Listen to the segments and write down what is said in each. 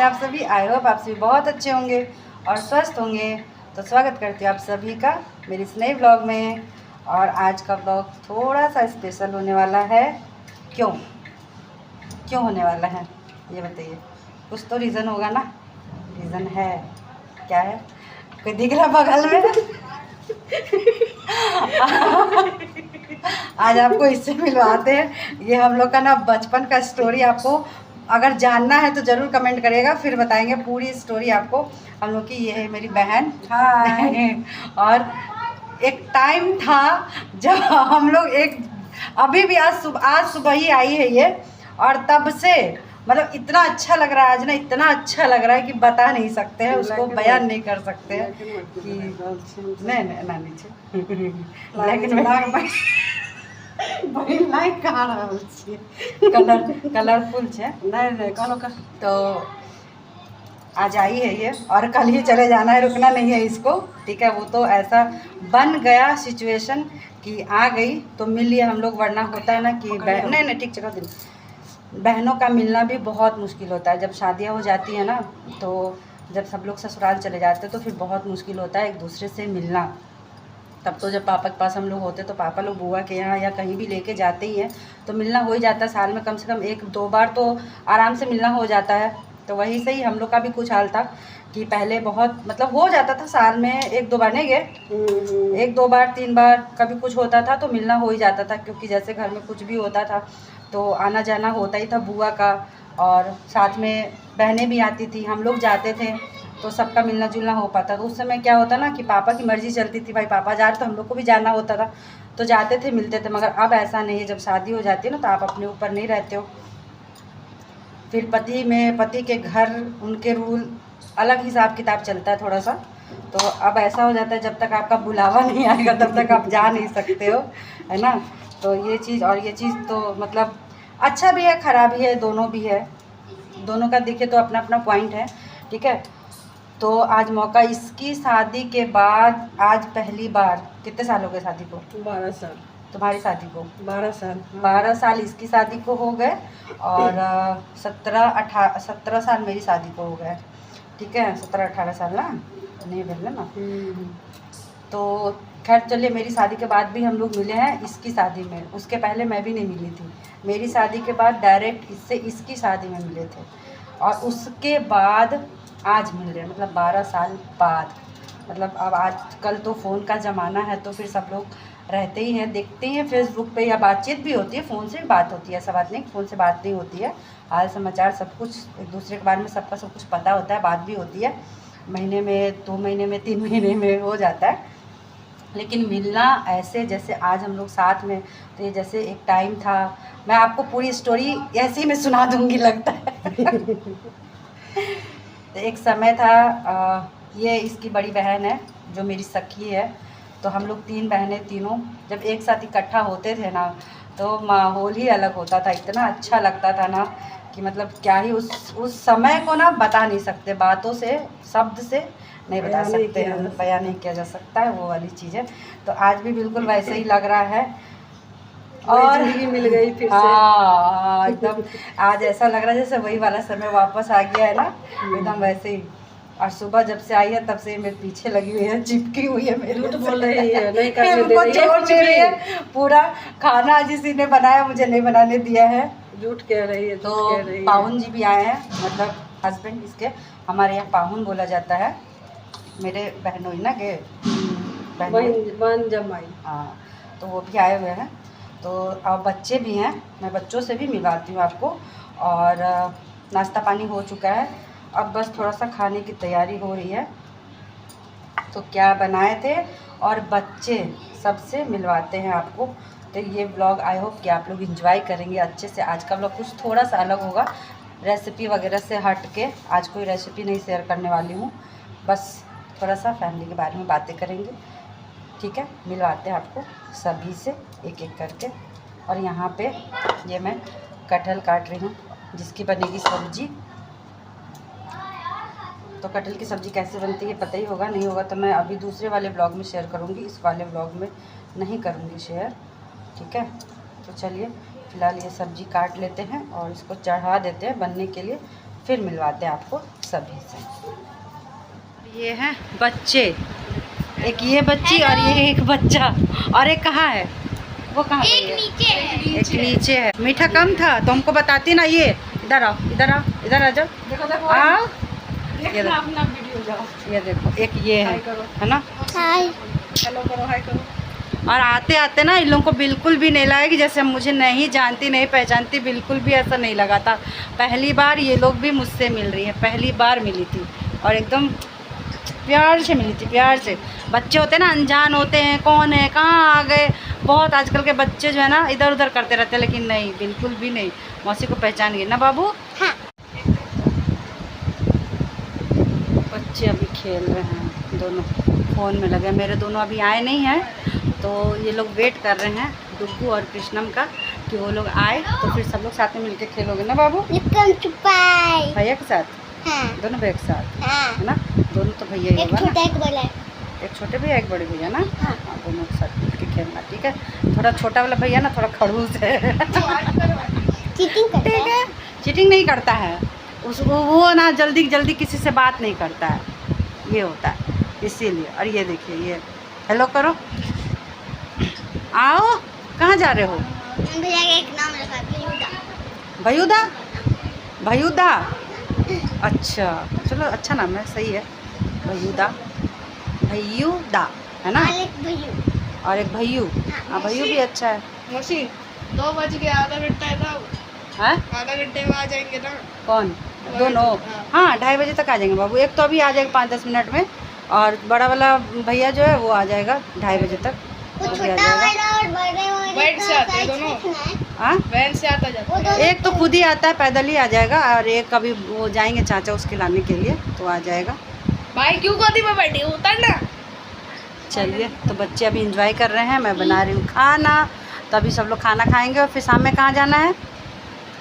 आप सभी? I hope आप सभी बहुत अच्छे होंगे और स्वस्थ होंगे। तो स्वागत करती हूँ आप सभी का मेरे इस नए ब्लॉग में। और आज का ब्लॉग थोड़ा सा स्पेशल होने वाला है। क्यों क्यों होने वाला है ये बताइए? कुछ तो रीज़न होगा ना। रीज़न है, क्या है? कोई दिख रहा बगल में? आज आपको इससे मिलवाते हैं। ये हम लोग का ना बचपन का स्टोरी। आपको अगर जानना है तो ज़रूर कमेंट करिएगा, फिर बताएंगे पूरी स्टोरी आपको। हम लोग की ये है मेरी बहन। हाय। और एक टाइम था जब हम लोग अभी भी आज सुबह ही आई है ये, और तब से मतलब इतना अच्छा लग रहा है आज ना, इतना अच्छा लग रहा है कि बता नहीं सकते हैं, उसको बयान नहीं कर सकते हैं कि नहीं ना नीचे लेकिन कलरफुल है नहीं तो आज आई है ये, और कल ही चले जाना है, रुकना नहीं है इसको। ठीक है, वो तो ऐसा बन गया सिचुएशन कि आ गई तो मिल लिए हम लोग, वरना होता है ना कि नहीं ठीक चलो दिन बहनों का मिलना भी बहुत मुश्किल होता है। जब शादियाँ हो जाती है ना, तो जब सब लोग ससुराल चले जाते हैं तो फिर बहुत मुश्किल होता है एक दूसरे से मिलना। तब तो जब पापा के पास हम लोग होते तो पापा लोग बुआ के यहाँ या कहीं भी लेके जाते ही हैं, तो मिलना हो ही जाता है। साल में कम से कम 1-2 बार तो आराम से मिलना हो जाता है। तो वही सही हम लोग का भी कुछ हाल था कि पहले बहुत मतलब हो जाता था, साल में 1-2 बार नहीं गए, 1-2 बार 3 बार कभी कुछ होता था तो मिलना हो ही जाता था। क्योंकि जैसे घर में कुछ भी होता था तो आना जाना होता ही था बुआ का, और साथ में बहनें भी आती थी, हम लोग जाते थे तो सबका मिलना जुलना हो पाता। तो उस समय क्या होता ना कि पापा की मर्ज़ी चलती थी, भाई पापा जा रहे तो हम लोग को भी जाना होता था, तो जाते थे मिलते थे। मगर अब ऐसा नहीं है, जब शादी हो जाती है ना तो आप अपने ऊपर नहीं रहते हो। फिर पति के घर उनके रूल अलग हिसाब किताब चलता है थोड़ा सा। तो अब ऐसा हो जाता है जब तक आपका बुलावा नहीं आएगा तब तक आप जा नहीं सकते हो, है ना। तो ये चीज़ और ये चीज़ तो मतलब अच्छा भी है ख़राब भी है, दोनों भी है। दोनों का देखे तो अपना अपना पॉइंट है। ठीक है, तो आज मौका इसकी शादी के बाद, आज पहली बार कितने साल हो गए शादी को? 12 साल। तुम्हारी शादी को 12 साल। 12 साल इसकी शादी को हो गए, और 17 साल मेरी शादी को हो गए। ठीक है, 17-18 साल ना, नहीं भेल ना। तो खैर चलिए, मेरी शादी के बाद भी हम लोग मिले हैं इसकी शादी में। उसके पहले मैं भी नहीं मिली थी। मेरी शादी के बाद डायरेक्ट इससे इसकी शादी में मिले थे, और उसके बाद आज मिल रहे हैं, मतलब 12 साल बाद। मतलब अब आजकल तो फ़ोन का ज़माना है, तो फिर सब लोग रहते ही हैं, देखते हैं फेसबुक पे, या बातचीत भी होती है, फ़ोन से भी बात होती है। ऐसा बात नहीं फ़ोन से बात नहीं होती है, हाल समाचार सब कुछ एक दूसरे के बारे में सबका सब कुछ पता होता है, बात भी होती है। महीने में 2 महीने में 3 महीने में हो जाता है। लेकिन मिलना ऐसे जैसे आज हम लोग साथ में, तो ये जैसे एक टाइम था। मैं आपको पूरी स्टोरी ऐसे ही मैं सुना दूँगी लगता है। तो एक समय था, ये इसकी बड़ी बहन है जो मेरी सखी है। तो हम लोग 3 बहनें, तीनों जब एक साथ इकट्ठा होते थे ना, तो माहौल ही अलग होता था। इतना अच्छा लगता था ना कि मतलब क्या ही उस समय को ना बता नहीं सकते, बातों से, शब्द से नहीं बता सकते हैं, बयान नहीं किया जा सकता है, वो वाली चीज़ है। तो आज भी बिल्कुल वैसे ही लग रहा है, और मिल गई फिर से। हाँ एकदम आज ऐसा लग रहा है जैसे वही वाला समय वापस आ गया है ना, एकदम वैसे ही। और सुबह जब से आई है तब से मेरे पीछे लगी हुई है, चिपकी हुई है मेरे। झूठ बोल रही है, नहीं करने दे रही छोड़ नहीं रही है। पूरा खाना जिसी ने बनाया मुझे नहीं बनाने दिया है, झूठ कह रही है। तो पाहुन जी भी आए हैं, मतलब हस्बैंड इसके, हमारे यहाँ पाहुन बोला जाता है। मेरे बहनों ही ना के बहन जमाई, हाँ, तो वो भी आए हुए हैं। तो अब बच्चे भी हैं, मैं बच्चों से भी मिलवाती हूँ आपको। और नाश्ता पानी हो चुका है, अब बस थोड़ा सा खाने की तैयारी हो रही है। तो क्या बनाए थे और बच्चे सबसे मिलवाते हैं आपको। तो ये ब्लॉग आई होप कि आप लोग एंजॉय करेंगे अच्छे से। आज का ब्लॉग कुछ थोड़ा सा अलग होगा, रेसिपी वगैरह से हट के। आज कोई रेसिपी नहीं शेयर करने वाली हूँ, बस थोड़ा सा फैमिली के बारे में बातें करेंगे। ठीक है, मिलवाते हैं आपको सभी से एक एक करके। और यहाँ पे ये मैं कटहल काट रही हूँ जिसकी बनेगी सब्जी। तो कटहल की सब्ज़ी कैसे बनती है पता ही होगा, नहीं होगा तो मैं अभी दूसरे वाले ब्लॉग में शेयर करूँगी, इस वाले ब्लॉग में नहीं करूँगी शेयर। ठीक है, तो चलिए फ़िलहाल ये सब्ज़ी काट लेते हैं और इसको चढ़ा देते हैं बनने के लिए, फिर मिलवाते हैं आपको सभी से। ये हैं बच्चे, एक ये बच्ची और ये एक बच्चा, और एक कहाँ है, वो कहाँ गई है? एक नीचे है। मीठा कम था तो हमको बताती ना। ये इधर आओ, इधर आओ, इधर आ जाओ, आओ। ये देखो अपना वीडियो जाओ, ये देखो एक ये है ना, हाय हेलो करो, हाय करो। और आते आते ना इन लोगों को बिल्कुल भी नहीं लगा कि जैसे मुझे नहीं जानती नहीं पहचानती, बिल्कुल भी ऐसा नहीं लगा था। पहली बार ये लोग भी मुझसे मिल रही है, पहली बार मिली थी और एकदम प्यार से मिली थी, प्यार से। बच्चे होते हैं ना, अनजान होते हैं, कौन है कहाँ आ गए, बहुत आजकल के बच्चे जो है ना इधर उधर करते रहते हैं, लेकिन नहीं, बिल्कुल भी नहीं, मौसी को पहचान गई ना बाबू। हाँ। बच्चे अभी खेल रहे हैं, दोनों फ़ोन में लगे। मेरे दोनों अभी आए नहीं हैं, तो ये लोग वेट कर रहे हैं डुग्गू और कृष्णम का कि वो लोग आए तो फिर सब लोग साथ में मिलके खेलोगे ना बाबू, भैया के साथ। हाँ। दोनों भैया के साथ हाँ। है ना, दोनों तो भैया ही होगा ना, एक बड़ा एक छोटे भैया एक बड़े भैया ना। हाँ। हाँ, दोनों के साथ मिल के खेलना, ठीक है। थोड़ा छोटा वाला भैया ना थोड़ा खड़ूस है चीटिंग करता ठीक है, चीटिंग नहीं करता है वो ना, जल्दी जल्दी किसी से बात नहीं करता है, ये होता है इसीलिए। और ये देखिए, ये हेलो करो, आओ, कहाँ जा रहे हो? एक नाम रखा भयूदा, भयूदा, अच्छा चलो, अच्छा नाम है, सही है, भयूदा, भयूदा है ना। और एक भैयू, हाँ भैयू भी अच्छा है। मौसी 2 बज के आधा घंटा है ना, हैं आधा घंटे में आ जाएंगे ना। कौन? दोनों? हाँ 2:30 बजे तक आ जाएंगे बाबू। एक तो अभी आ जाएगा 5-10 मिनट में, और बड़ा वाला भैया जो है वो आ जाएगा 2:30 बजे तक। वो छोटा वाला और बड़े वाले वैन से आते हैं दोनों। हाँ, वैन से आता जाता है। एक तो खुद ही आता है, पैदल ही आ जाएगा, और एक अभी वो जाएंगे चाचा उसके लाने के लिए, तो आ जाएगा। भाई क्यों गोदी में बैठी, उतर ना। चलिए, तो बच्चे अभी एंजॉय कर रहे हैं, मैं बना रही हूँ खाना, तो अभी सब लोग खाना खाएंगे और फिर शाम में कहाँ जाना है?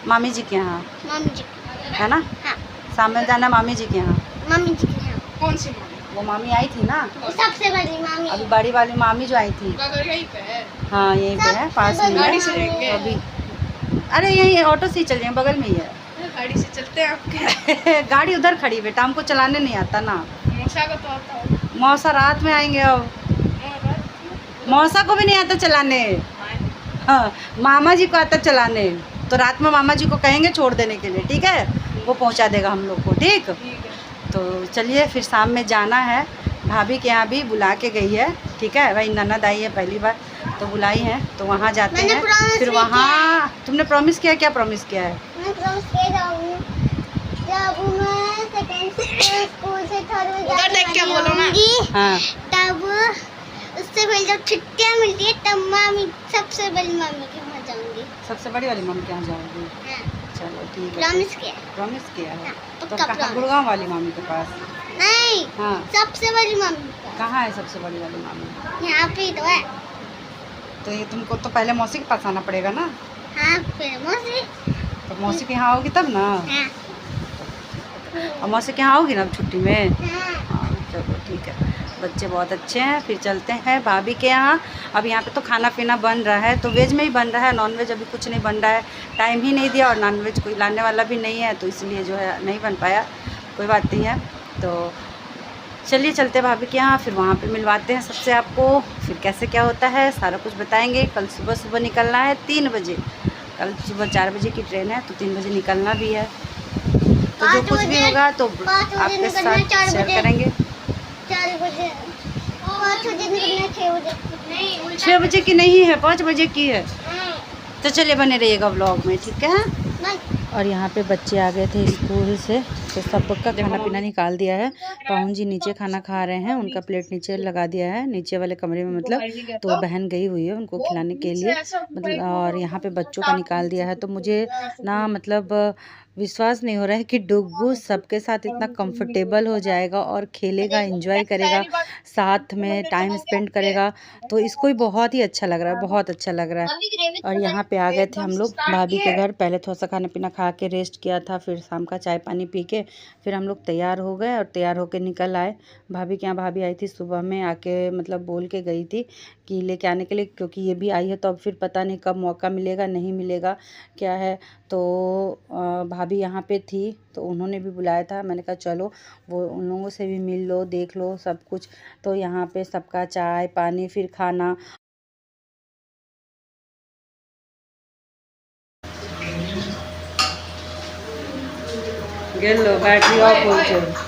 मामी जी के यहाँ, मामी जी है ना। हाँ। शाम में जाना है मामी जी के यहाँ। मामी जी के यहाँ। कौन सी मामी? वो मामी आई थी ना, सबसे बड़ी मामी। अभी बड़ी वाली मामी जो आई थी। यहीं पे है। हाँ यहीं पे है, पास में गाड़ी है से जाएंगे अभी। अरे यहीं ऑटो से ही चल जाएंगे, बगल में ही है। गाड़ी से चलते हैं आपके। गाड़ी उधर खड़ी बेटा, हमको चलाने नहीं आता ना। मौसा का तो आता है। मौसा रात में आएंगे, अब मौसा को भी नहीं आता चलाने। हाँ, मामा जी को आता चलाने, तो रात में मामा जी को कहेंगे छोड़ देने के लिए, ठीक है, वो पहुंचा देगा हम लोग को, ठीक। तो चलिए, फिर शाम में जाना है, भाभी के यहाँ भी बुला के गई है, ठीक है, भाई ननद आई है पहली बार तो बुलाई है, तो वहाँ जाते हैं। फिर वहाँ तुमने प्रॉमिस किया, क्या प्रॉमिस किया है? मैं प्रॉमिस किया जाऊँ जब मैं सेकंड स्कूल से थर्ड में जाऊँगी, हाँ, तब उससे पहले जब छुट्टियाँ मिलती है तब मामी, सबसे बड़ी मामी के वहाँ जाऊँगी। सबसे बड़ी वाली मम्मी के यहाँ जाओगी? हाँ। चलो ठीक है, प्रॉमिस किया। प्रॉमिस किया है। हाँ, तो पक्का कहाँ? promise। गुड़गांव वाली मामी के पास? नहीं, हाँ, सबसे बड़ी मामी का। कहाँ है सबसे बड़ी वाली मामी? यहाँ पे तो है। तो ये तुमको तो पहले मौसी के पास आना पड़ेगा ना। हाँ, फिर मौसी। तो मौसी के यहाँ आओगी तब ना, हाँ। और मौसी के यहाँ आओगी ना अब छुट्टी में। हाँ। हाँ चलो ठीक है, बच्चे बहुत अच्छे हैं। फिर चलते हैं भाभी के यहाँ। अब यहाँ पे तो खाना पीना बन रहा है, तो वेज में ही बन रहा है, नॉन वेज अभी कुछ नहीं बन रहा है, टाइम ही नहीं दिया, और नॉन वेज कोई लाने वाला भी नहीं है, तो इसलिए जो है नहीं बन पाया, कोई बात नहीं है। तो चलिए चलते भाभी के यहाँ, फिर वहाँ पे मिलवाते हैं सबसे आपको, फिर कैसे क्या होता है सारा कुछ बताएंगे। कल सुबह सुबह निकलना है 3 बजे, कल सुबह 4 बजे की ट्रेन है, तो 3 बजे निकलना भी है। तो जो कुछ भी होगा तो आपके साथ शेयर करेंगे। 4 बजे 5 बजे निकलना, 6 बजे 6 बजे की नहीं है, 5 बजे की है। तो चलिए बने रहिएगा व्लॉग में, ठीक है। और यहाँ पे बच्चे आ गए थे स्कूल से, तो सबका खाना पीना निकाल दिया है। पाहुन जी नीचे खाना खा रहे हैं, उनका प्लेट नीचे लगा दिया है, नीचे वाले कमरे में, मतलब तो बहन गई हुई है उनको खिलाने के लिए, मतलब। और यहाँ पे बच्चों का निकाल दिया है, तो मुझे ना मतलब विश्वास नहीं हो रहा है कि डुग्गू सबके साथ इतना कंफर्टेबल हो जाएगा और खेलेगा, एंजॉय करेगा, साथ में टाइम स्पेंड करेगा, तो इसको ही बहुत ही अच्छा लग रहा है, बहुत अच्छा लग रहा है। और यहाँ पे आ गए थे हम लोग भाभी के घर, पहले थोड़ा सा खाना पीना खा के रेस्ट किया था, फिर शाम का चाय पानी पी के फिर हम लोग तैयार हो गए और तैयार होके निकल आए भाभी के यहाँ। भाभी आई थी सुबह में आके, मतलब बोल के गई थी कि लेके आने के लिए, क्योंकि ये भी आई है तो अब फिर पता नहीं कब मौका मिलेगा नहीं मिलेगा क्या है। तो भाभी भाभी यहाँ पे थी तो उन्होंने भी बुलाया था। मैंने कहा चलो वो उन लोगों से भी मिल लो, देख लो सब कुछ। तो यहाँ पे सबका चाय पानी फिर खाना। लो बैटरी ऑफ हो गई।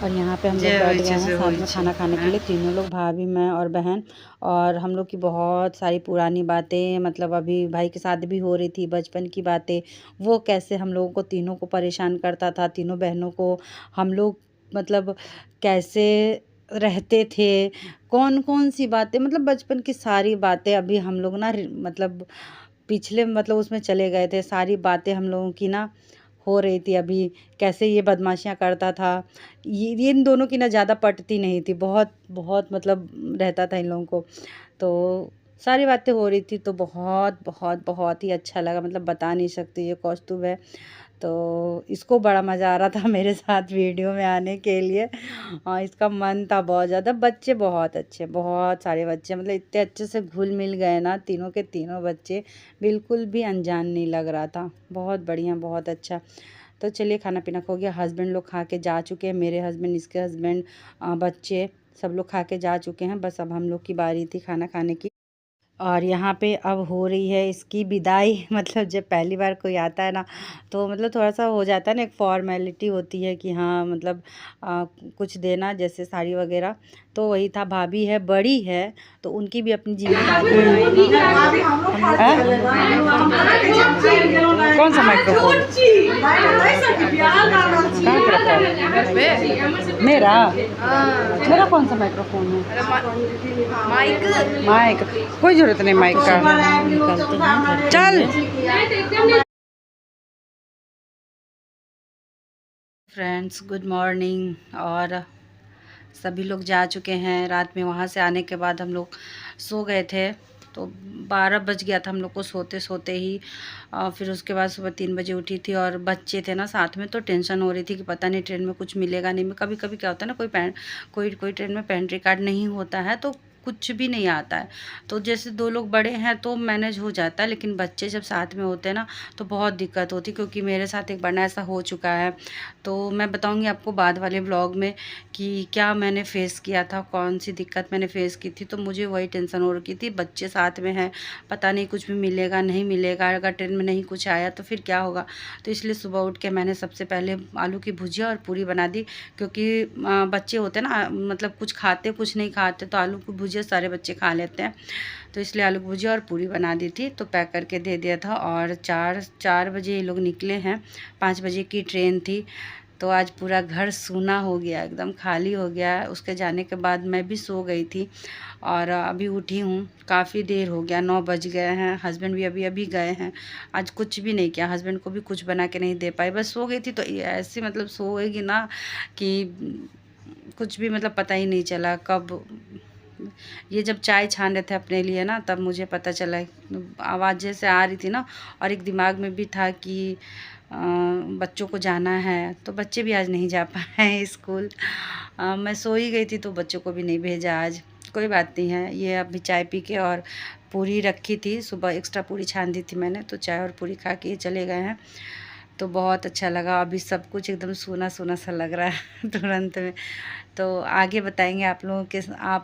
और यहाँ पे हम लोग बैठ गए हैं साथ में खाना खाने के लिए, तीनों लोग, भाभी, मैं और बहन। और हम लोग की बहुत सारी पुरानी बातें, मतलब अभी भाई के साथ भी हो रही थी, बचपन की बातें। वो कैसे हम लोगों को तीनों को परेशान करता था, तीनों बहनों को। हम लोग मतलब कैसे रहते थे, कौन कौन सी बातें, मतलब बचपन की सारी बातें अभी हम लोग ना मतलब पिछले मतलब उसमें चले गए थे। सारी बातें हम लोगों की ना हो रही थी अभी। कैसे ये बदमाशियाँ करता था, ये इन दोनों की ना ज़्यादा पटती नहीं थी, बहुत बहुत मतलब रहता था इन लोगों को। तो सारी बातें हो रही थी तो बहुत बहुत बहुत ही अच्छा लगा, मतलब बता नहीं सकती। ये कौस्तुभ है तो इसको बड़ा मज़ा आ रहा था मेरे साथ वीडियो में आने के लिए। और इसका मन था बहुत ज़्यादा। बच्चे बहुत अच्छे, बहुत सारे बच्चे, मतलब इतने अच्छे से घुल मिल गए ना, तीनों के तीनों बच्चे, बिल्कुल भी अनजान नहीं लग रहा था। बहुत बढ़िया, बहुत अच्छा। तो चलिए खाना पीना हो गया, हस्बैंड लोग खा के जा चुके हैं, मेरे हस्बैंड, इसके हस्बैंड, बच्चे सब लोग खा के जा चुके हैं। बस अब हम लोग की बारी थी खाना खाने की। और यहाँ पे अब हो रही है इसकी विदाई। मतलब जब पहली बार कोई आता है ना तो मतलब थोड़ा सा हो जाता है ना, एक फॉर्मेलिटी होती है कि हाँ मतलब कुछ देना, जैसे साड़ी वगैरह। तो वही था। भाभी है, बड़ी है, तो उनकी भी अपनी जिम्मेदारी है। कौन सा माइक्रोफोन कहाँ पे रखा है? मेरा मेरा कौन सा माइक्रोफोन है? माइक कोई जरूरत नहीं माइक का। चल फ्रेंड्स, गुड मॉर्निंग। और सभी लोग जा चुके हैं। रात में वहाँ से आने के बाद हम लोग सो गए थे, तो 12 बज गया था हम लोग को सोते सोते ही। फिर उसके बाद सुबह 3 बजे उठी थी। और बच्चे थे ना साथ में, तो टेंशन हो रही थी कि पता नहीं ट्रेन में कुछ मिलेगा नहीं। कभी कभी क्या होता है ना, कोई ट्रेन में पेंट्री कार्ड नहीं होता है तो कुछ भी नहीं आता है। तो जैसे 2 लोग बड़े हैं तो मैनेज हो जाता है, लेकिन बच्चे जब साथ में होते हैं ना तो बहुत दिक्कत होती है। क्योंकि मेरे साथ एक बार ऐसा हो चुका है, तो मैं बताऊंगी आपको बाद वाले व्लॉग में कि क्या मैंने फ़ेस किया था, कौन सी दिक्कत मैंने फ़ेस की थी। तो मुझे वही टेंशन हो रखी थी, बच्चे साथ में हैं, पता नहीं कुछ भी मिलेगा नहीं मिलेगा, अगर ट्रेन में नहीं कुछ आया तो फिर क्या होगा। तो इसलिए सुबह उठ के मैंने सबसे पहले आलू की भुजिया और पूरी बना दी। क्योंकि बच्चे होते हैं ना, मतलब कुछ खाते कुछ नहीं खाते, तो आलू की भुजिया सारे बच्चे खा लेते हैं। तो इसलिए आलू की भुजिया और पूरी बना दी थी, तो पैक करके दे दिया था। और 4 बजे ये लोग निकले हैं, 5 बजे की ट्रेन थी। तो आज पूरा घर सूना हो गया, एकदम खाली हो गया। उसके जाने के बाद मैं भी सो गई थी और अभी उठी हूँ। काफ़ी देर हो गया, 9 बज गए हैं। हस्बैंड भी अभी अभी गए हैं। आज कुछ भी नहीं किया, हस्बैंड को भी कुछ बना के नहीं दे पाई, बस सो गई थी। तो ऐसे मतलब सोएगी ना कि कुछ भी मतलब पता ही नहीं चला कब। ये जब चाय छान रहे थे अपने लिए ना, तब मुझे पता चला, आवाज़ जैसे आ रही थी ना। और एक दिमाग में भी था कि बच्चों को जाना है, तो बच्चे भी आज नहीं जा पाए स्कूल। मैं सो ही गई थी तो बच्चों को भी नहीं भेजा आज। कोई बात नहीं है। ये अभी चाय पी के, और पूरी रखी थी सुबह, एक्स्ट्रा पूरी छान दी थी मैंने, तो चाय और पूरी खा के चले गए हैं। तो बहुत अच्छा लगा। अभी सब कुछ एकदम सूना सूना सा लग रहा है तुरंत में। तो आगे बताएंगे आप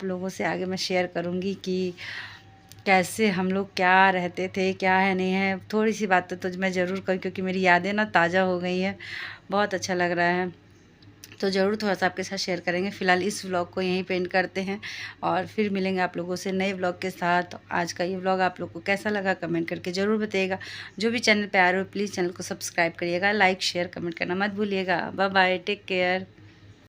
लोगों से आगे मैं शेयर करूँगी कि कैसे हम लोग क्या रहते थे, क्या है नहीं है। थोड़ी सी बातें तो मैं ज़रूर कहूँ, क्योंकि मेरी यादें ना ताज़ा हो गई हैं। बहुत अच्छा लग रहा है, तो ज़रूर थोड़ा सा आपके साथ शेयर करेंगे। फ़िलहाल इस व्लॉग को यहीं पे एंड करते हैं, और फिर मिलेंगे आप लोगों से नए व्लॉग के साथ। आज का ये व्लॉग आप लोग को कैसा लगा कमेंट करके ज़रूर बताइएगा। जो भी चैनल पे आ रहे हो प्लीज़ चैनल को सब्सक्राइब करिएगा, लाइक शेयर कमेंट करना मत भूलिएगा। Bye bye, take care.